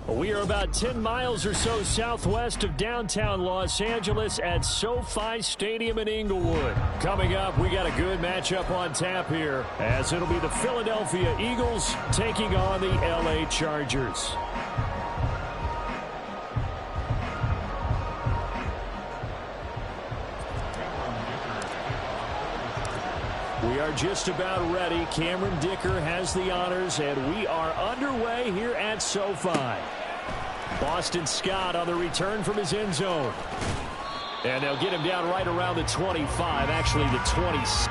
We are about 10 miles or so southwest of downtown Los Angeles at SoFi Stadium in Inglewood. Coming up, we got a good matchup on tap here, as it'll be the Philadelphia Eagles taking on the LA Chargers. We are just about ready. Cameron Dicker has the honors, and we are underway here at SoFi. Boston Scott on the return from his end zone. And they'll get him down right around the 25, actually the 26.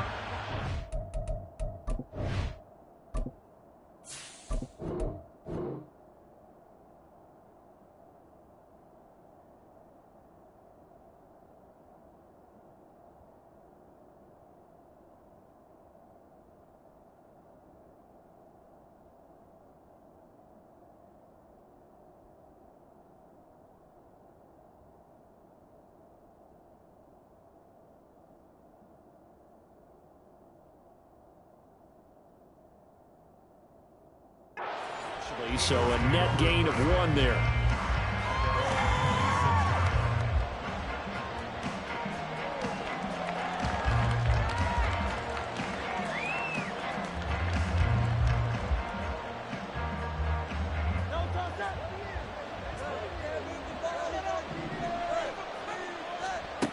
So a net gain of 1 there.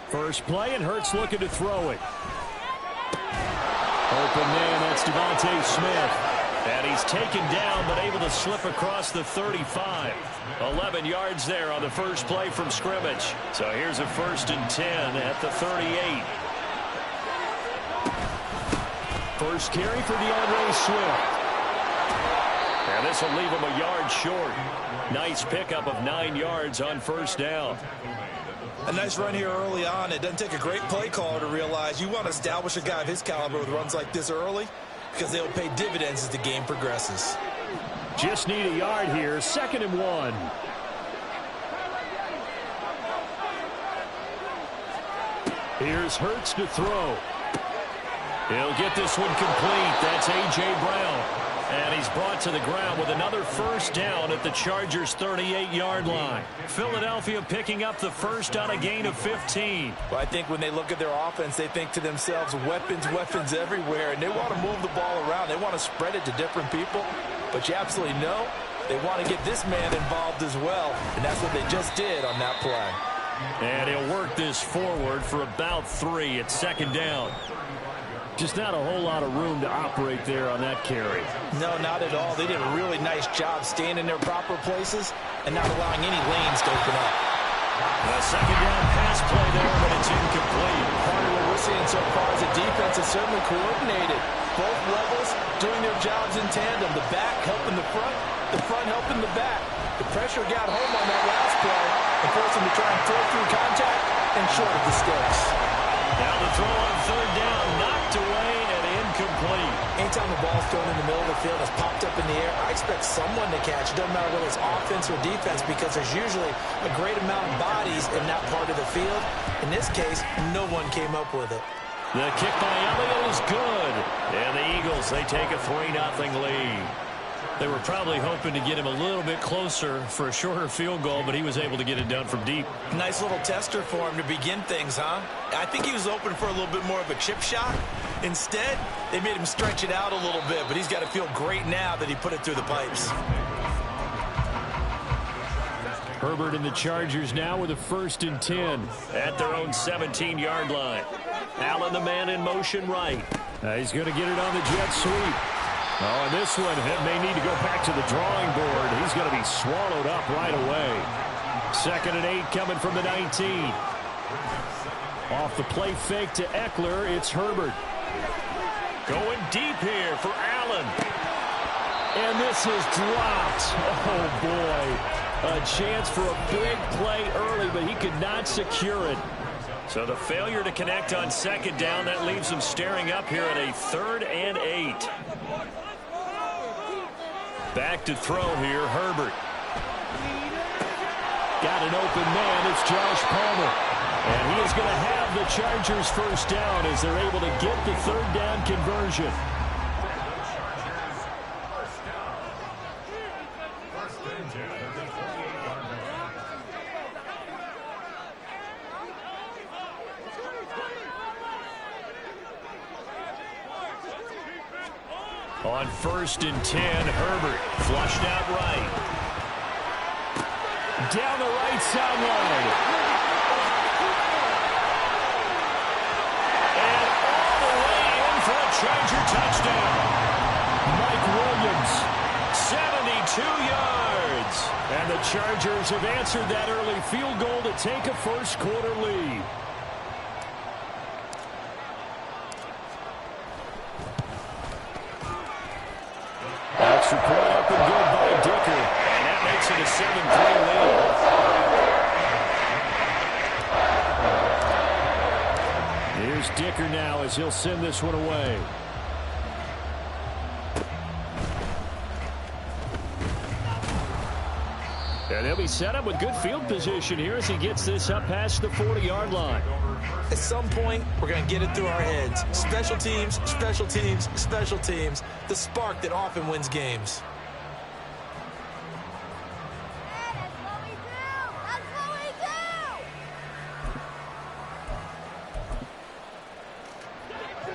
First play, and Hurts looking to throw it. Open man, that's Devontae Smith. And he's taken down, but able to slip across the 35. 11 yards there on the first play from scrimmage. So here's a 1st and 10 at the 38. First carry for DeAndre Swift. And this will leave him a yard short. Nice pickup of 9 yards on first down. A nice run here early on. It doesn't take a great play caller to realize you want to establish a guy of his caliber with runs like this early, because they'll pay dividends as the game progresses. Just need a yard here. 2nd and 1. Here's Hurts to throw. He'll get this one complete. That's A.J. Brown. And he's brought to the ground with another first down at the Chargers' 38-yard line. Philadelphia picking up the first on a gain of 15. Well, I think when they look at their offense, they think to themselves, weapons, weapons everywhere, and they want to move the ball around. They want to spread it to different people, but you absolutely know they want to get this man involved as well, and that's what they just did on that play. And he'll work this forward for about 3 at 2nd down. Just not a whole lot of room to operate there on that carry. No, not at all. They did a really nice job staying in their proper places and not allowing any lanes to open up. The 2nd down pass play there, but it's incomplete. Part of what we're seeing so far is the defense is certainly coordinated. Both levels doing their jobs in tandem. The back helping the front helping the back. The pressure got home on that last play and forced them to try and throw through contact and short of the sticks. Now the throw on 3rd down, knocked away and incomplete. Anytime the ball's thrown in the middle of the field, it's popped up in the air, I expect someone to catch. It doesn't matter whether it's offense or defense, because there's usually a great amount of bodies in that part of the field. In this case, no one came up with it. The kick by Elliott is good. And the Eagles, they take a 3-0 lead. They were probably hoping to get him a little bit closer for a shorter field goal, but he was able to get it done from deep. Nice little tester for him to begin things, huh? I think he was open for a little bit more of a chip shot. Instead, they made him stretch it out a little bit, but he's got to feel great now that he put it through the pipes. Herbert and the Chargers now with a 1st and 10 at their own 17-yard line. Allen, the man in motion right. He's going to get it on the jet sweep. Oh, and this one may need to go back to the drawing board. He's going to be swallowed up right away. 2nd and 8 coming from the 19. Off the play fake to Eckler, it's Herbert. Going deep here for Allen. And this is dropped. Oh, boy. A chance for a big play early, but he could not secure it. So the failure to connect on 2nd down, that leaves him staring up here at a 3rd and 8. Back to throw here, Herbert. Got an open man, it's Josh Palmer. And he is going to have the Chargers first down as they're able to get the 3rd down conversion. On 1st and 10, Herbert flushed out right. Down the right sideline. And all the way in for a Charger touchdown. Mike Williams, 72 yards. And the Chargers have answered that early field goal to take a first-quarter lead. Extra point up and good by Dicker. And that makes it a 7-3 lead. Here's Dicker now as he'll send this one away. And he'll be set up with good field position here as he gets this up past the 40-yard line. At some point, we're going to get it through our heads. Special teams, special teams, special teams. The spark that often wins games.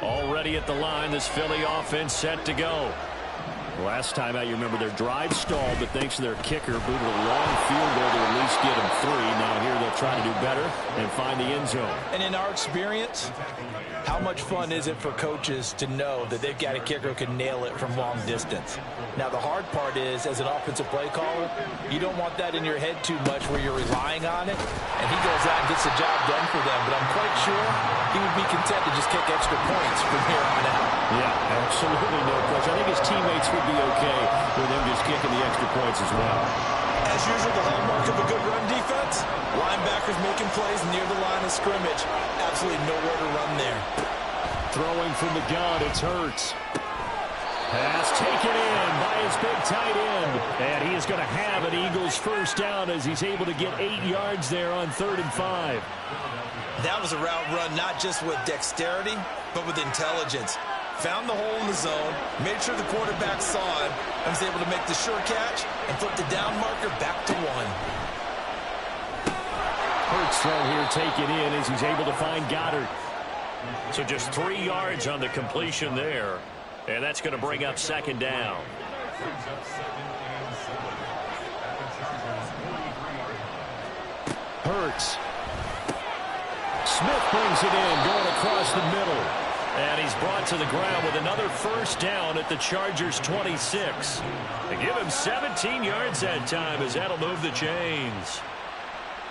Already at the line, this Philly offense set to go. Last time out, you remember their drive stalled, but thanks to their kicker, booted a long field goal to at least get them 3. Now here they'll try to do better and find the end zone. And in our experience, how much fun is it for coaches to know that they've got a kicker who can nail it from long distance? Now, the hard part is, as an offensive play caller, you don't want that in your head too much where you're relying on it, and he goes out and gets the job done for them. But I'm quite sure he would be content to just kick extra points from here on out. Yeah, absolutely no question. I think his teammates would be okay with him just kicking the extra points as well. As usual, the hallmark of a good run defense, linebackers making plays near the line of scrimmage. Absolutely nowhere to run there. Throwing from the gun, it's Hurts. Pass taken in by his big tight end. And he is going to have an Eagles first down as he's able to get 8 yards there on 3rd and 5. That was a route run not just with dexterity, but with intelligence. Found the hole in the zone, made sure the quarterback saw him, and was able to make the sure catch and flip the down marker back to 1. Hurts throw here taken in as he's able to find Goddard. So just 3 yards on the completion there. And that's going to bring up 2nd down. Hurts. Smith brings it in, going across the middle. And he's brought to the ground with another first down at the Chargers' 26. They give him 17 yards that time as that'll move the chains.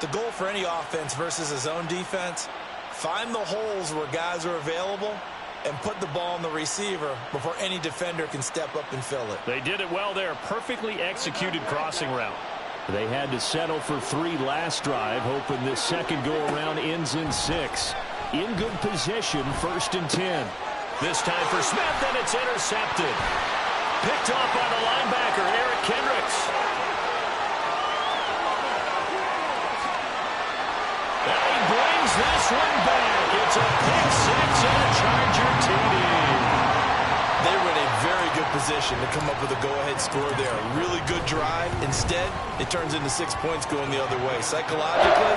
The goal for any offense versus his own defense, find the holes where guys are available and put the ball on the receiver before any defender can step up and fill it. They did it well there. Perfectly executed crossing route. They had to settle for 3 last drive, hoping this second go-around ends in 6. In good position, 1st and 10. This time for Smith, and it's intercepted. Picked off by the linebacker, Eric Kendricks. And he brings this one back. It's a pick 6 and a Charger TD. They were in a very good position to come up with a go-ahead score there. A really good drive. Instead, it turns into 6 points going the other way. Psychologically,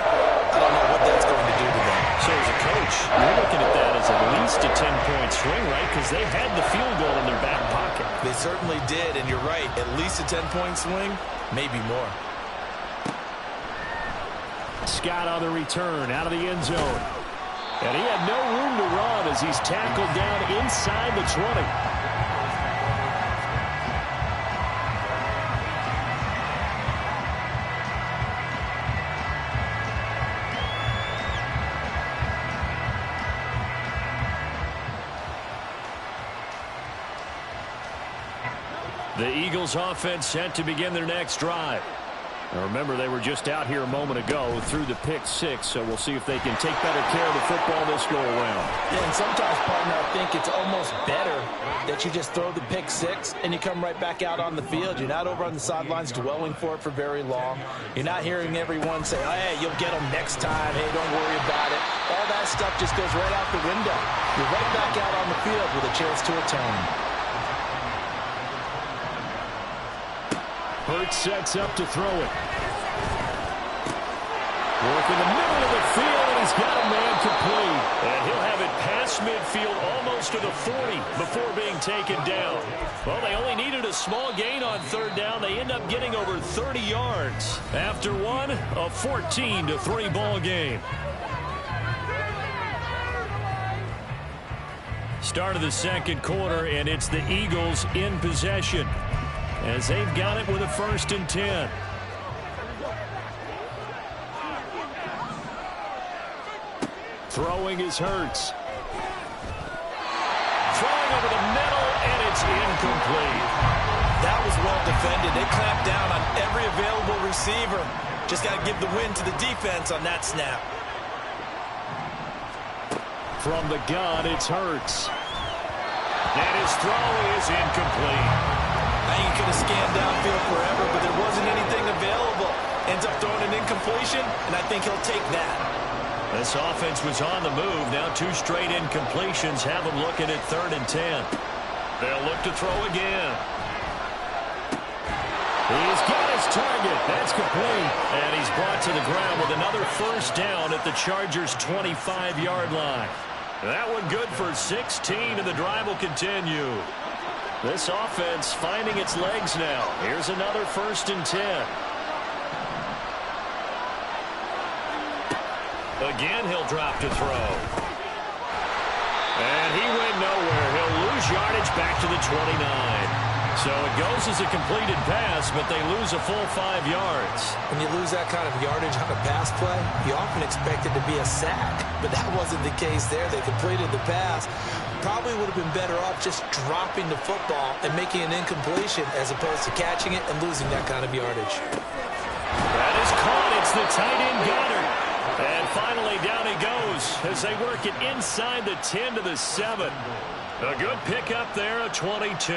I don't know what that's going to do to them. So as a coach, you're looking at that as at least a 10-point swing, right? Because they had the field goal in their back pocket. They certainly did, and you're right. At least a 10-point swing, maybe more. Scott on the return, out of the end zone. And he had no room to run as he's tackled down inside the 20. The Eagles offense set to begin their next drive. Now remember, they were just out here a moment ago through the pick 6, so we'll see if they can take better care of the football this go-around. Yeah, and sometimes, partner, I think it's almost better that you just throw the pick 6 and you come right back out on the field. You're not over on the sidelines dwelling for it for very long. You're not hearing everyone say, oh, hey, you'll get them next time. Hey, don't worry about it. All that stuff just goes right out the window. You're right back out on the field with a chance to atone. Hurts sets up to throw it. Working the middle of the field, and he's got a man complete. And he'll have it past midfield almost to the 40 before being taken down. Well, they only needed a small gain on third down. They end up getting over 30 yards. After one, a 14-3 ball game. Start of the second quarter, and it's the Eagles in possession as they've got it with a 1st and 10. Throwing is Hurts. Throwing over the middle, and it's incomplete. That was well defended. They clamped down on every available receiver. Just got to give the win to the defense on that snap. From the gun, it's Hurts. And his throw is incomplete. I think he could have scanned downfield forever, but there wasn't anything available. Ends up throwing an incompletion, and I think he'll take that. This offense was on the move. Now 2 straight incompletions have them looking at 3rd and 10. They'll look to throw again. He's got his target. That's complete. And he's brought to the ground with another 1st down at the Chargers' 25-yard line. That one good for 16, and the drive will continue. This offense finding its legs now. Here's another 1st and 10. Again, he'll drop to throw. And he went nowhere. He'll lose yardage back to the 29. So it goes as a completed pass, but they lose a full 5 yards. When you lose that kind of yardage on a pass play, you often expect it to be a sack. But that wasn't the case there. They completed the pass. Probably would have been better off just dropping the football and making an incompletion as opposed to catching it and losing that kind of yardage. That is caught. It's the tight end Goddard. And finally, down he goes as they work it inside the 10 to the 7. A good pickup there, a 22.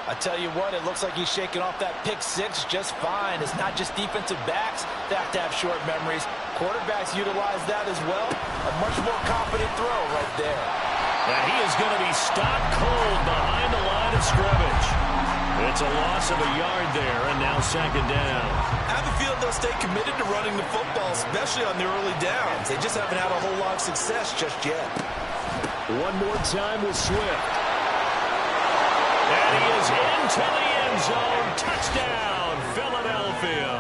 I tell you what, it looks like he's shaking off that pick 6 just fine. It's not just defensive backs that have to have short memories. Quarterbacks utilize that as well. A much more confident throw right there. And he is going to be stopped cold behind the line of scrimmage. It's a loss of a yard there, and now 2nd down. I have a feeling they'll stay committed to running the football, especially on the early downs. They just haven't had a whole lot of success just yet. One more time with Swift. And he is into the end zone. Touchdown, Philadelphia.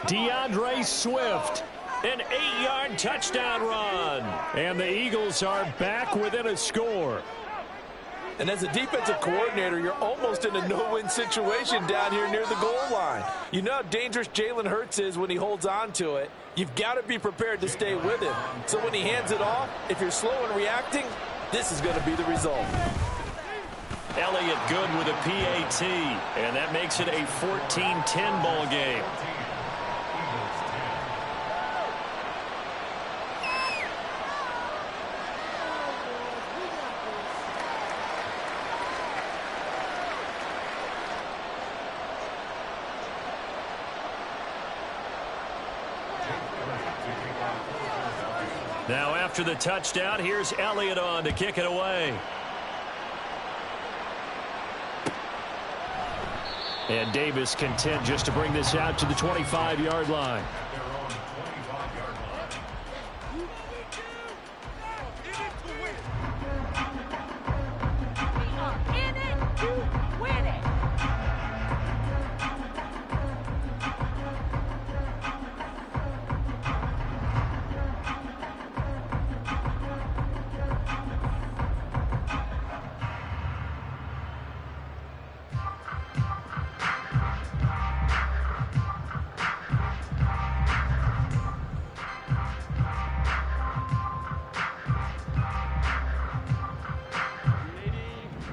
DeAndre Swift, an 8-yard touchdown run. And the Eagles are back within a score. And as a defensive coordinator, you're almost in a no-win situation down here near the goal line. You know how dangerous Jalen Hurts is when he holds on to it. You've got to be prepared to stay with him. So when he hands it off, if you're slow in reacting, this is going to be the result. Elliott good with a PAT, and that makes it a 14-10 ball game. Now after the touchdown, here's Elliott on to kick it away. And Davis content just to bring this out to the 25-yard line.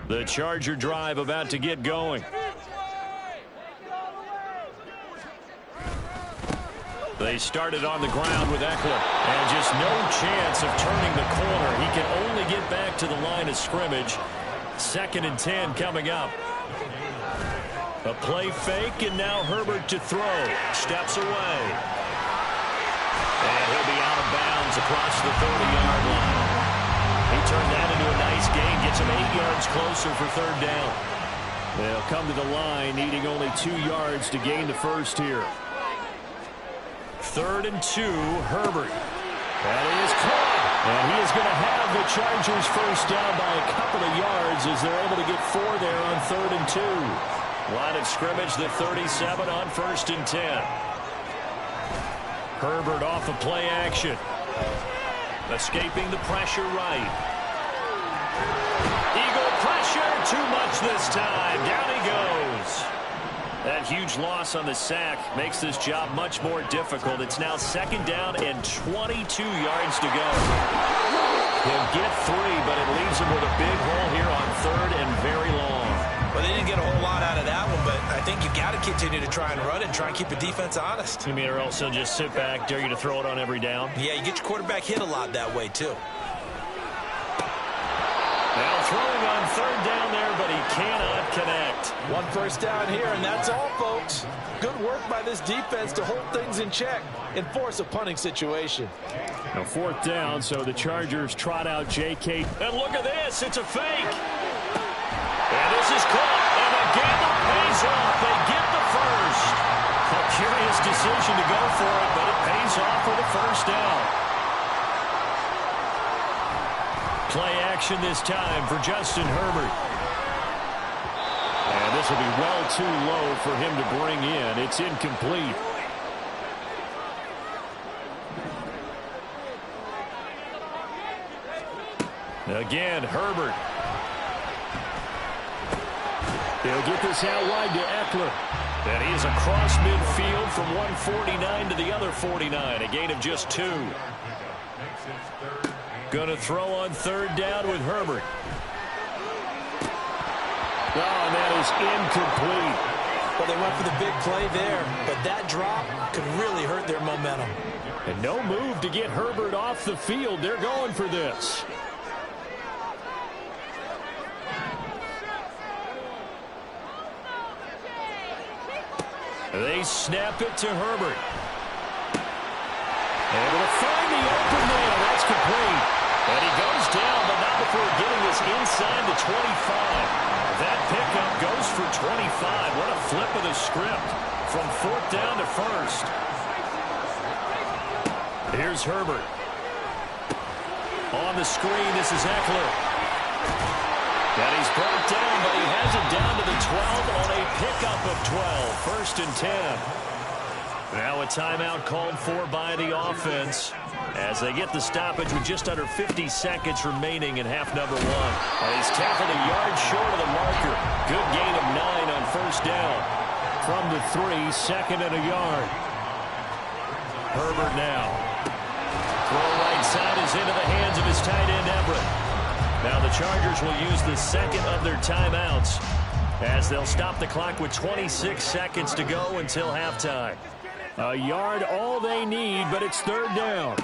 The Charger drive about to get going. They started on the ground with Eckler, and just no chance of turning the corner. He can only get back to the line of scrimmage. 2nd and 10 coming up. A play fake, and now Herbert to throw. Steps away. And he'll be out of bounds across the 30-yard line. He turned that into a nice gain, gets him 8 yards closer for 3rd down. They'll come to the line, needing only 2 yards to gain the first here. 3rd and 2, Herbert. That is caught. And he is going to have the Chargers first down by a couple of yards as they're able to get 4 there on 3rd and 2. Line of scrimmage, the 37 on 1st and 10. Herbert off of play action. Escaping the pressure right. Eagle pressure, too much this time. Down he goes. That huge loss on the sack makes this job much more difficult. It's now 2nd down and 22 yards to go. He'll get 3, but it leaves him with a big hole here on 3rd and very long. Well, they didn't get a whole lot out of that one, but I think you got to continue to try and run it and try and keep the defense honest. You mean, or else he'll just sit back, dare you to throw it on every down? Yeah, you get your quarterback hit a lot that way, too. Now throwing on 3rd down there, but he cannot connect. 1 first down here, and that's all, folks. Good work by this defense to hold things in check and force a punting situation. Now 4th down, so the Chargers trot out J.K. And look at this, it's a fake. And this is caught, and the gamble pays off. They get the first. A curious decision to go for it, but it pays off for the first down. Play action this time for Justin Herbert. And this will be well too low for him to bring in. It's incomplete. Again, Herbert. They'll get this out wide to Eckler. And he is across midfield from 149 to the other 49. A gain of just 2. Going to throw on 3rd down with Herbert. Oh, and that is incomplete. Well, they went for the big play there, but that drop could really hurt their momentum. And no move to get Herbert off the field. They're going for this. They snap it to Herbert. Able to find the open man. That's complete. And he goes down, but not before getting this inside the 25. That pickup goes for 25. What a flip of the script from 4th down to 1st. Here's Herbert. On the screen, this is Eckler. And he's brought down, but he has it down to the 12 on a pickup of 12. 1st and 10. Now a timeout called for by the offense as they get the stoppage with just under 50 seconds remaining in half number 1. And he's tackled a yard short of the marker. Good gain of 9 on 1st down. From the 3, 2nd and a yard. Herbert now. Throw right side is into the hands of his tight end Everett. Now the Chargers will use the 2nd of their timeouts as they'll stop the clock with 26 seconds to go until halftime. A yard all they need, but it's 3rd down.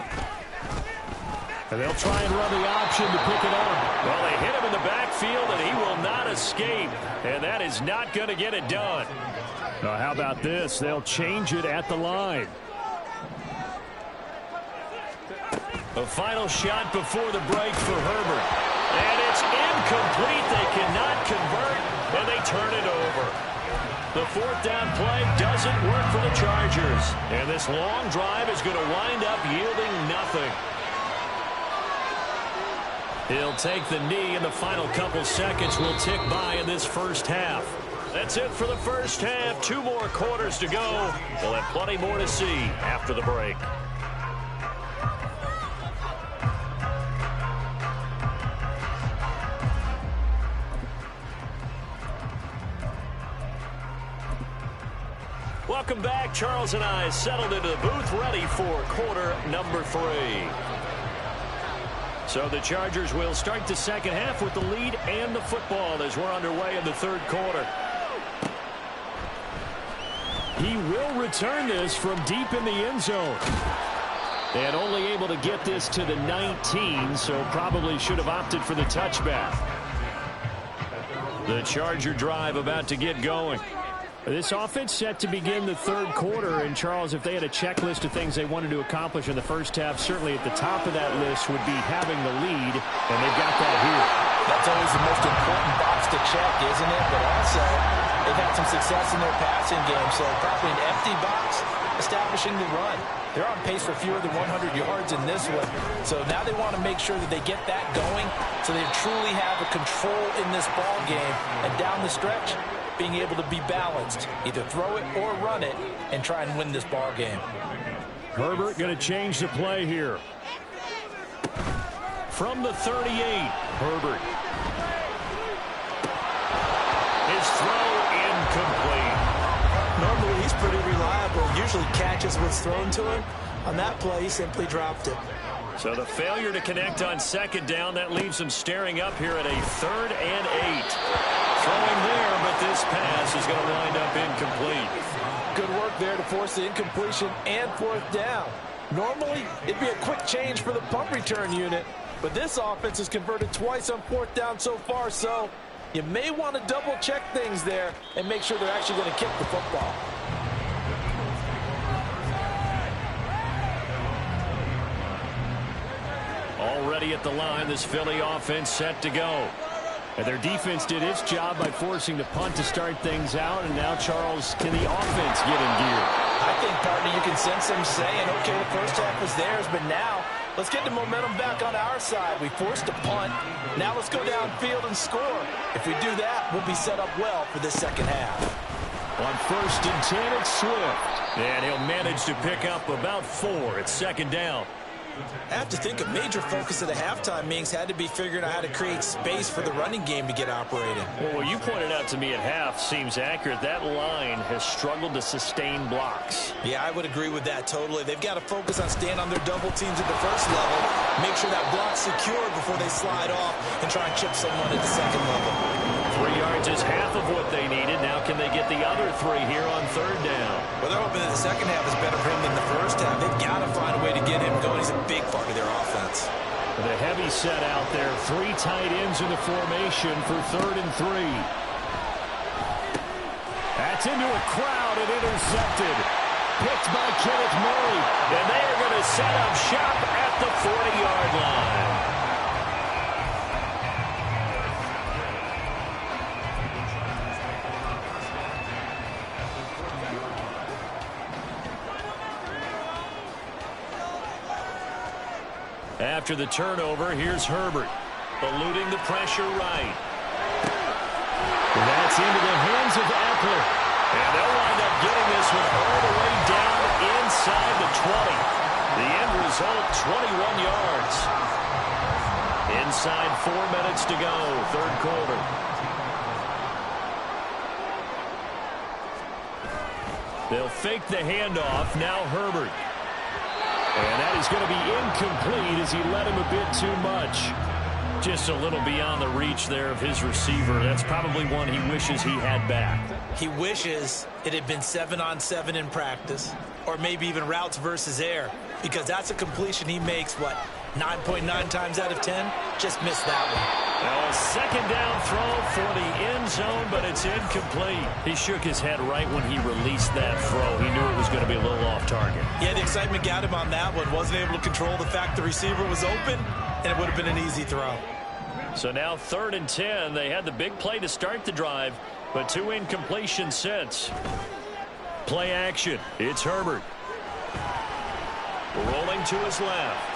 And they'll try and run the option to pick it up. Well, they hit him in the backfield, and he will not escape. And that is not going to get it done. Now, how about this? They'll change it at the line. A final shot before the break for Herbert. And it's incomplete. They cannot convert, and they turn it over. The 4th down play doesn't work for the Chargers. And this long drive is going to wind up yielding nothing. He'll take the knee, and the final couple seconds will tick by in this first half. That's it for the first half. 2 more quarters to go. We'll have plenty more to see after the break. Welcome back. Charles and I settled into the booth, ready for quarter number 3. So the Chargers will start the second half with the lead and the football as we're underway in the 3rd quarter. He will return this from deep in the end zone. And only able to get this to the 19, so probably should have opted for the touchback. The Charger drive about to get going. This offense set to begin the 3rd quarter, and Charles, if they had a checklist of things they wanted to accomplish in the first half, certainly at the top of that list would be having the lead, and they've got that here. That's always the most important box to check, isn't it? But also, They've had some success in their passing game, so probably an empty box, establishing the run. They're on pace for fewer than 100 yards in this one. So now they want to make sure that they get that going so they truly have a control in this ball game. And down the stretch, being able to be balanced, either throw it or run it, and try and win this ball game. Herbert going to change the play here. From the 38, Herbert. His throw incomplete. Normally he's pretty reliable, usually catches what's thrown to him. On that play, he simply dropped it. So the failure to connect on second down, that leaves him staring up here at a 3rd and 8. Throwing there, but this pass is going to wind up incomplete. Good work there to force the incompletion and 4th down. Normally, it'd be a quick change for the punt return unit, but this offense has converted twice on 4th down so far, so you may want to double-check things there and make sure they're actually going to kick the football. Already at the line, this Philly offense set to go. And their defense did its job by forcing the punt to start things out, and now, Charles, can the offense get in gear? I think, partner, you can sense them saying, okay, the first half was theirs, but now let's get the momentum back on our side. We forced a punt. Now let's go downfield and score. If we do that, we'll be set up well for this second half. On 1st and 10, it's Swift. And he'll manage to pick up about 4 at 2nd down. I have to think a major focus of the halftime meetings had to be figuring out how to create space for the running game to get operating. Well, what you pointed out to me at half seems accurate. That line has struggled to sustain blocks. Yeah, I would agree with that totally. They've got to focus on staying on their double teams at the first level, make sure that block's secure before they slide off and try and chip someone at the second level. 3 yards is half of what they needed. Now can they get the other 3 here on 3rd down? Well, they're hoping that the second half is better for him than the first half. They've got to find a way to get him going. He's a big part of their offense. The heavy set out there. 3 tight ends in the formation for 3rd and 3. That's into a crowd and intercepted. Picked by Kenneth Murray. And they are going to set up shop at the 40-yard line. After the turnover, here's Herbert, eluding the pressure right. And that's into the hands of Eckler. And they'll wind up getting this one all the way down inside the 20. The end result, 21 yards. Inside 4 minutes to go, 3rd quarter. They'll fake the handoff. Now Herbert. And that is going to be incomplete as he led him a bit too much. Just a little beyond the reach there of his receiver. That's probably one he wishes he had back. He wishes it had been 7-on-7 in practice, or maybe even routes versus air, because that's a completion he makes, what, 9.9 times out of 10? Just missed that one. Now a 2nd down throw for the end zone, but it's incomplete. He shook his head right when he released that throw. He knew it was going to be a little off target. Yeah, the excitement got him on that one. Wasn't able to control the fact the receiver was open, and it would have been an easy throw. So now 3rd and 10. They had the big play to start the drive, but 2 incompletions since. Play action. It's Herbert. Rolling to his left.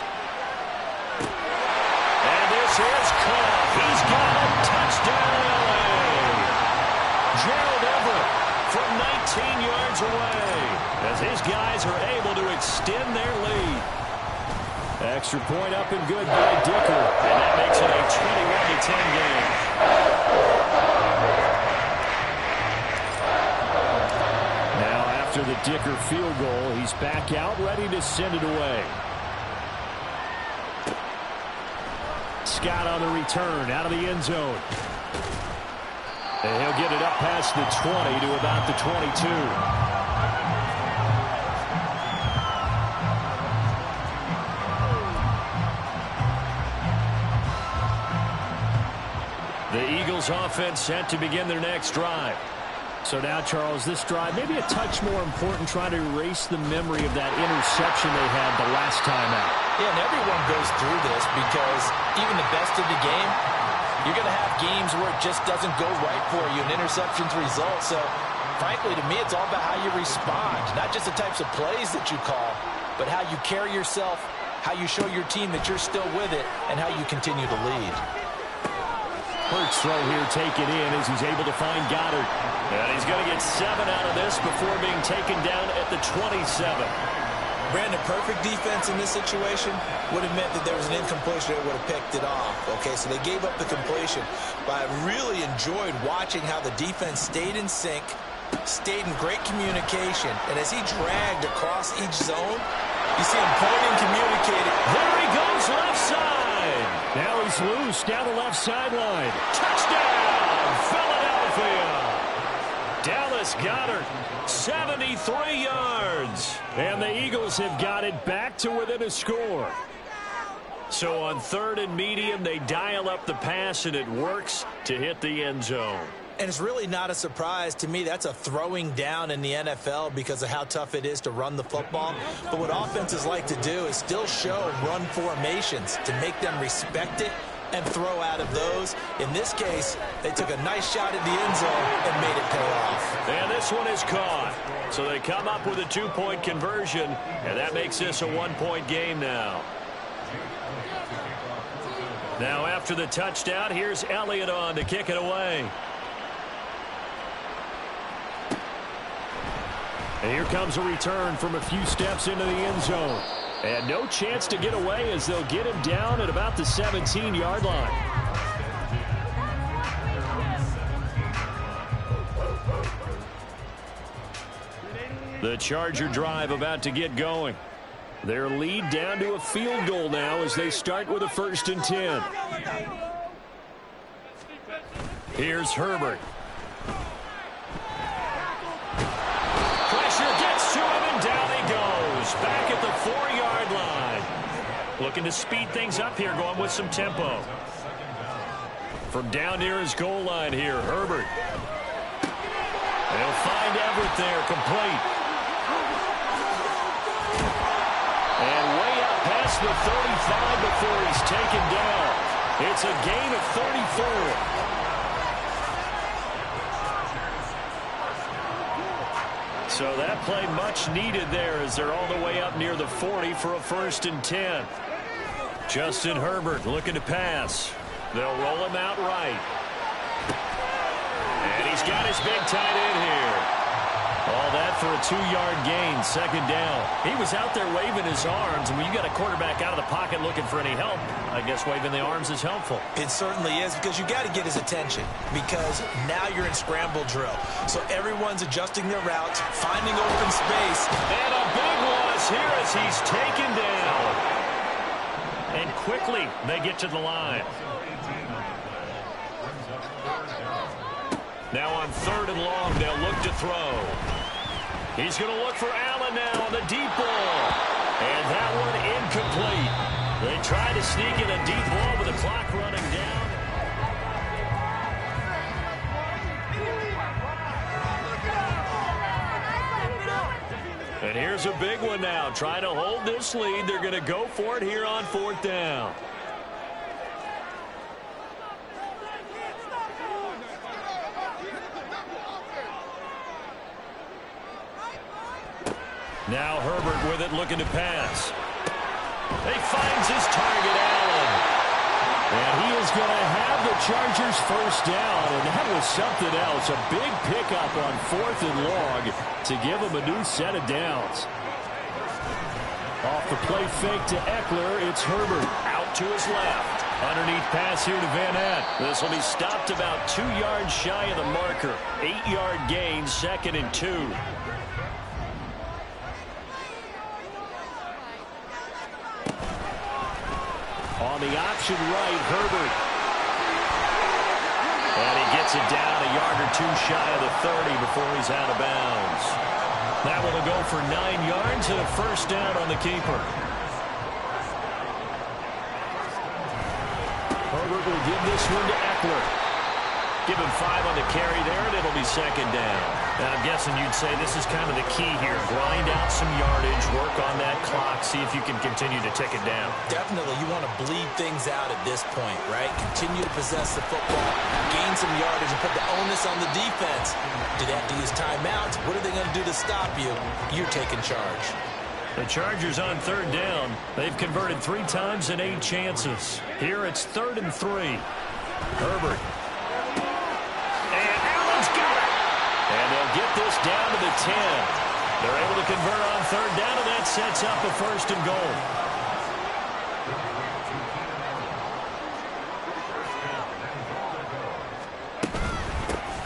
And this is caught. He's got a touchdown, LA. Gerald Everett from 19 yards away as his guys are able to extend their lead. Extra point up and good by Dicker. And that makes it a 21-10 game. Now after the Dicker field goal, he's back out ready to send it away. Scott on the return out of the end zone. And he'll get it up past the 20 to about the 22. The Eagles offense set to begin their next drive. So now, Charles, this drive maybe a touch more important, trying to erase the memory of that interception they had the last time out. Yeah, and everyone goes through this because even the best of the game, You're going to have games where it just doesn't go right for you and interceptions result. So, frankly, to me, it's all about how you respond. Not just the types of plays that you call, but how you carry yourself, how you show your team that you're still with it, and how you continue to lead. Hurts throw here taken in as he's able to find Goddard. And he's going to get 7 out of this before being taken down at the 27. Brandon, perfect defense in this situation would have meant that there was an incompletion that would have picked it off. Okay, so they gave up the completion. But I really enjoyed watching how the defense stayed in sync, stayed in great communication. And as he dragged across each zone, you see him pointing, communicating. There he goes, left side. Now he's loose down the left sideline. Touchdown, Philadelphia. Dallas Goedert, 73 yards. And the Eagles have got it back to within a score. So on 3rd and medium, they dial up the pass, and it works to hit the end zone. And it's really not a surprise to me. That's a throwing down in the NFL because of how tough it is to run the football. But what offenses like to do is still show run formations to make them respect it and throw out of those. In this case, they took a nice shot at the end zone and made it pay off. And this one is caught. So they come up with a 2-point conversion, and that makes this a 1-point game now. Now after the touchdown, here's Elliott on to kick it away. And here comes a return from a few steps into the end zone. And no chance to get away as they'll get him down at about the 17-yard line. The Charger drive about to get going. Their lead down to a field goal now as they start with a 1st and 10. Here's Herbert. Pressure gets to him, and down he goes. Back at the 4-yard line. Looking to speed things up here, going with some tempo. From down near his goal line here, Herbert. They'll find Everett there, complete. And way up past the 35 before he's taken down. It's a gain of 34. So that play much needed there as they're all the way up near the 40 for a 1st and 10. Justin Herbert looking to pass. They'll roll him out right. And he's got his big tight end here. All that for a 2-yard gain, 2nd down. He was out there waving his arms, and when you got a quarterback out of the pocket looking for any help, I guess waving the arms is helpful. It certainly is, because you got to get his attention, because now you're in scramble drill. So everyone's adjusting their routes, finding open space. And a big loss here as he's taken down. And quickly they get to the line. Now on 3rd and long, they'll look to throw. He's going to look for Allen now on the deep ball. And that one incomplete. They try to sneak in a deep ball with the clock running down. And here's a big one now. Trying to hold this lead. They're going to go for it here on 4th down. Now Herbert with it, looking to pass. He finds his target, Allen. And he is going to have the Chargers 1st down, and that was something else. A big pickup on 4th and long to give him a new set of downs. Off the play fake to Eckler, it's Herbert out to his left. Underneath pass here to Van Ness. This will be stopped about 2 yards shy of the marker. 8-yard gain, 2nd and 2. On the option right, Herbert. And he gets it down a yard or 2 shy of the 30 before he's out of bounds. That one will go for 9 yards and a 1st down on the keeper. Herbert will give this one to Eckler. Give him 5 on the carry there, and it'll be second down. And I'm guessing you'd say this is kind of the key here. Grind out some yardage, work on that clock, see if you can continue to tick it down. Definitely, you want to bleed things out at this point, right? Continue to possess the football, gain some yardage, and put the onus on the defense. Do they have to use timeouts? What are they going to do to stop you? You're taking charge. The Chargers on third down. They've converted 3 times in 8 chances. Here it's 3rd and 3. Herbert. And Allen's got it. And they'll get this down to the 10. They're able to convert on third down, and that sets up a 1st and goal.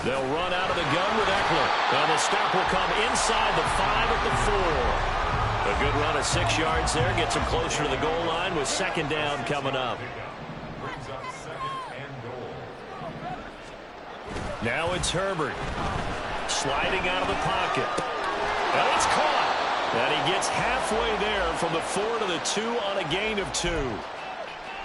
They'll run out of the gun with Eckler. And the stop will come inside the 5 at the 4. A good run of 6 yards there. Gets them closer to the goal line with second down coming up. Now it's Herbert. Sliding out of the pocket. And it's caught. And he gets halfway there from the 4 to the 2 on a gain of 2.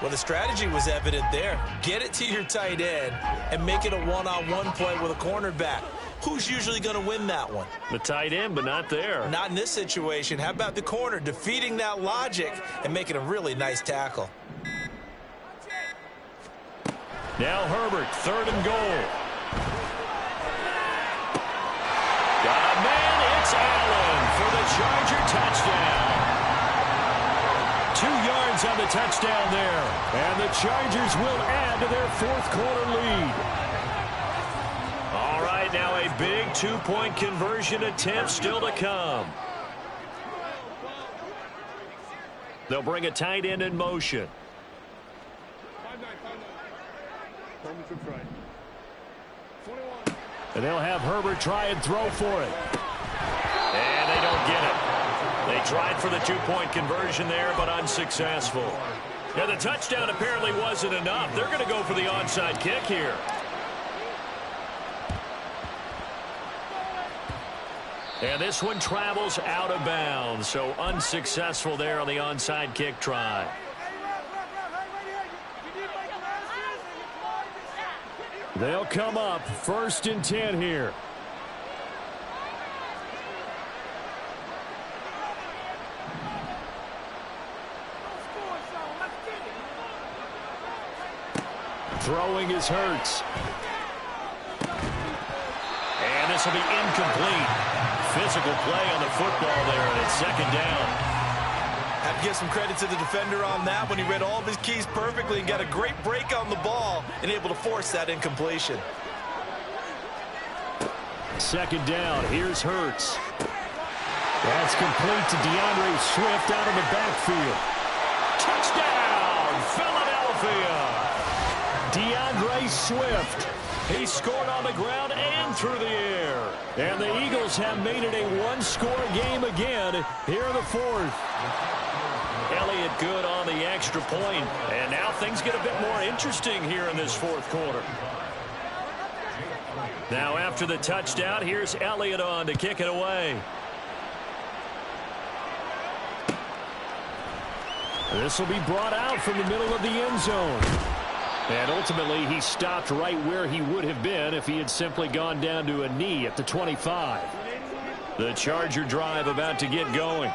Well, the strategy was evident there. Get it to your tight end and make it a one-on-one play with a cornerback. Who's usually going to win that one? The tight end, but not there. Not in this situation. How about the corner defeating that logic and making a really nice tackle? Now Herbert, 3rd and goal. Got a man, it's Allen for the Charger touchdown. 2 yards on the touchdown there. And the Chargers will add to their 4th quarter lead. All right, now a big 2-point conversion attempt still to come. They'll bring a tight end in motion. And they'll have Herbert try and throw for it. And they don't get it. They tried for the 2-point conversion there, but unsuccessful. Now, the touchdown apparently wasn't enough. They're going to go for the onside kick here. And this one travels out of bounds, so unsuccessful there on the onside kick try. They'll come up 1st and 10 here. Throwing is Hurts. And this will be incomplete. Physical play on the football there, and it's second down. Have to give some credit to the defender on that when he read all of his keys perfectly and got a great break on the ball and able to force that incompletion. Second down, here's Hurts. That's complete to DeAndre Swift out of the backfield. Touchdown, Philadelphia! DeAndre Swift. He scored on the ground and through the air. And the Eagles have made it a 1-score game again here in the 4th. Elliott good on the extra point. And now things get a bit more interesting here in this 4th quarter. Now after the touchdown, here's Elliott on to kick it away. This will be brought out from the middle of the end zone. And ultimately, he stopped right where he would have been if he had simply gone down to a knee at the 25. The Charger drive about to get going.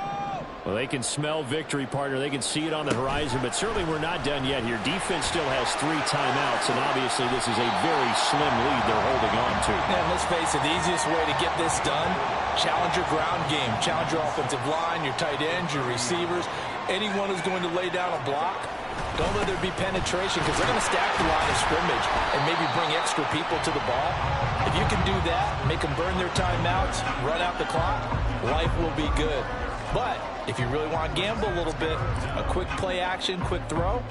Well, they can smell victory, partner. They can see it on the horizon, but certainly we're not done yet here. Defense still has 3 timeouts, and obviously this is a very slim lead they're holding on to. And let's face it, the easiest way to get this done, challenge your ground game. Challenge your offensive line, your tight ends, your receivers. Anyone who's going to lay down a block, don't let there be penetration because they're going to stack the line of scrimmage and maybe bring extra people to the ball. If you can do that, make them burn their timeouts, run out the clock, life will be good. But if you really want to gamble a little bit, a quick play action, quick throw,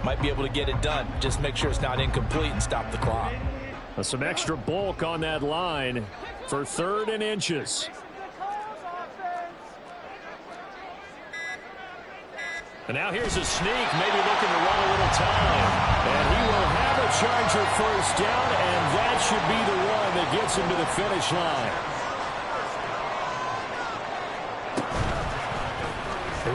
might be able to get it done. Just make sure it's not incomplete and stop the clock. Some extra bulk on that line for 3rd and inches. And now here's a sneak, maybe looking to run a little time. And he will have a Charger 1st down, and that should be the one that gets him to the finish line.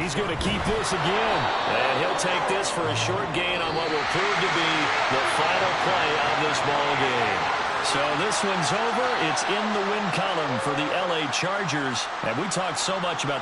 He's going to keep this again. And he'll take this for a short gain on what will prove to be the final play of this ball game. So this one's over. It's in the win column for the L.A. Chargers. And we talked so much about the